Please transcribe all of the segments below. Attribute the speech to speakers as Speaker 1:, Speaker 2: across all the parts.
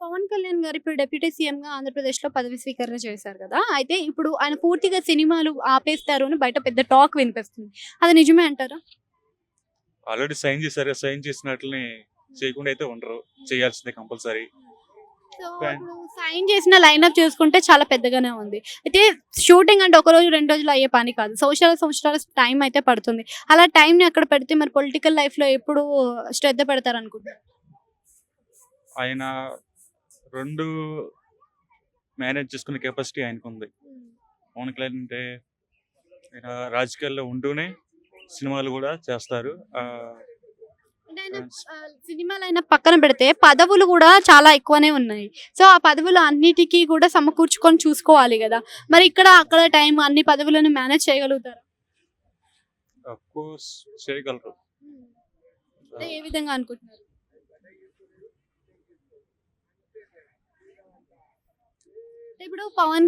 Speaker 1: పవన్ కళ్యాణ్ గారు ఇప్పుడు డిప్యూటీ సీఎంగా ఆంధ్రప్రదేశ్‌లో పదవి స్వీకరణ చేశారు కదా! అయితే ఇప్పుడు ఆయన పూర్తిగా సినిమాలు ఆపేస్తారు అని బయట పెద్ద టాక్ వినిపిస్తుంది. అది నిజమే అంటారా?
Speaker 2: ఆల్రెడీ సైన్ చేశారు. సైన్ చేసినట్లని చేయకుండా అయితే ఉండరు. చేయాల్సిందే కంపల్సరీ.
Speaker 1: సో,
Speaker 2: కానీ
Speaker 1: ఇప్పుడు సైన్ చేసిన లైనప్ చూసుకుంటే చాలా పెద్దగానే ఉంది. అయితే షూటింగ్ అంటే ఒక రోజు, 2 రోజుల్లో అయ్యే పని కాదు. సంవత్సరాలు, సంవత్సరాలు టైం అయితే పడుతుంది. అలా టైంని అక్కడ పెడితే మరి పొలిటికల్ లైఫ్‌లో ఎప్పుడు శ్రద్ధ పెడతారనుకుంటున్నారు?
Speaker 2: ఆయన 2 మేనేజ్ చేసుకునే కెపాసిటీ ఆయనకుంది. పవన్ కళ్యాణ్ అంటే ఆయన రాజకీయాల్లో ఉంటూనే సినిమాలు కూడా చేస్తారు.
Speaker 1: అంటే ఆయన సినిమాలైనా పక్కన పెడితే పదవులు కూడా చాలా ఎక్కువనే ఉన్నాయి. సో, ఆ పదవులు అన్నిటికి కూడా సమకూర్చుకొని చూసుకోవాలి గదా! మరి ఇక్కడ, అక్కడ టైం అన్ని పదవులను మేనేజ్ చేయగలుగుతారా?
Speaker 2: అఫ్‌కోర్స్ చేయగలరు.
Speaker 1: అంటే
Speaker 2: ఆహ్,
Speaker 1: ఏ విధంగా అనుకుంటున్నారు? ఇప్పుడు పవన్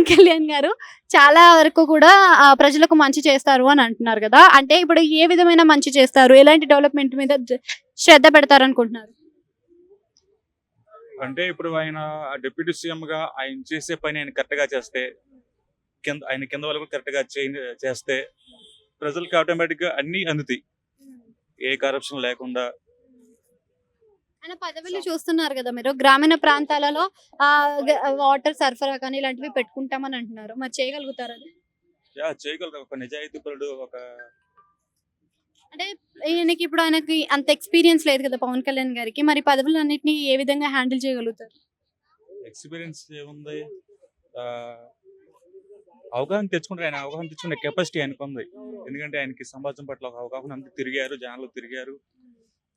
Speaker 1: కళ్యాణ్ గారు చాలా వరకు కూడా ప్రజలకు మంచి చేస్తారు అని అంటున్నారు గదా! అంటే ఇప్పుడు ఏ విధమైన మంచి చేస్తారు? ఎలాంటి డెవలప్‌మెంట్ మీద శ్రద్ధ పెడతారనుకుంటున్నారు?
Speaker 2: అంటే ఇప్పుడు ఆయన డిప్యూటీ సీఎంగా ఆయన చేసే పని ఆయన కరెక్ట్‌గా చేస్తే, ఆయన కింద వాళ్ళు కూడా కరెక్ట్‌గా చేస్తే ప్రజలకి ఆటోమేటిక్‌గా అన్నీ అందుతాయి. ఏ కరప్షన్ లేకుండా.
Speaker 1: ఆయన పదవులు చూస్తున్నారు గదా మీరు. గ్రామీణ ప్రాంతాలలో ఆహ్, గ వాటర్ సరఫరా కానీ ఇలాంటివి పెట్టుకుంటామని అంటున్నారు. మరి చేయగలుగుతారా అది?
Speaker 2: చేయగలరు. ఒక నిజాయితీపరుడు, ఒక
Speaker 1: అంటే ఆయనకి అంత ఎక్స్‌పీరియన్స్ లేదు కదా! పవన్ కళ్యాణ్ గారికి. మరి పదవులన్నిటిని ఏ విధంగా హ్యాండిల్ చేయగలుగుతారు?
Speaker 2: ఎక్స్‌పీరియన్స్ ఏముంది. ఆహ్, అవగాహన తెచ్చుకుంటారు. ఆయన అవగాహన తెచ్చుకునే కెపాసిటీ ఆయనకుంది. ఎందుకంటే ఆయనకి సమాజం పట్ల ఒక అవగాహన ఉంది. తిరిగారు, జనాల్లో తిరిగారు.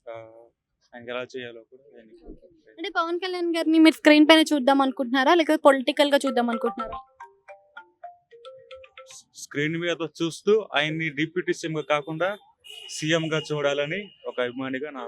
Speaker 2: ఆహ్, ఆయనకి ఎలా చేయాలో కూడా ఆయనకి
Speaker 1: అంటే పవన్ కళ్యాణ్ గారిని మీరు స్క్రీన్ పైన చూద్దాం అనుకుంటున్నారా? లేకపోతే పొలిటికల్‌గా చూద్దాం అనుకుంటున్నారా?
Speaker 2: స్క్రీన్ మీద చూస్తూ ఆయన్ని డిప్యూటీ సీఎంగా కాకుండా సీఎంగా చూడాలని ఒక అభిమానిగా నా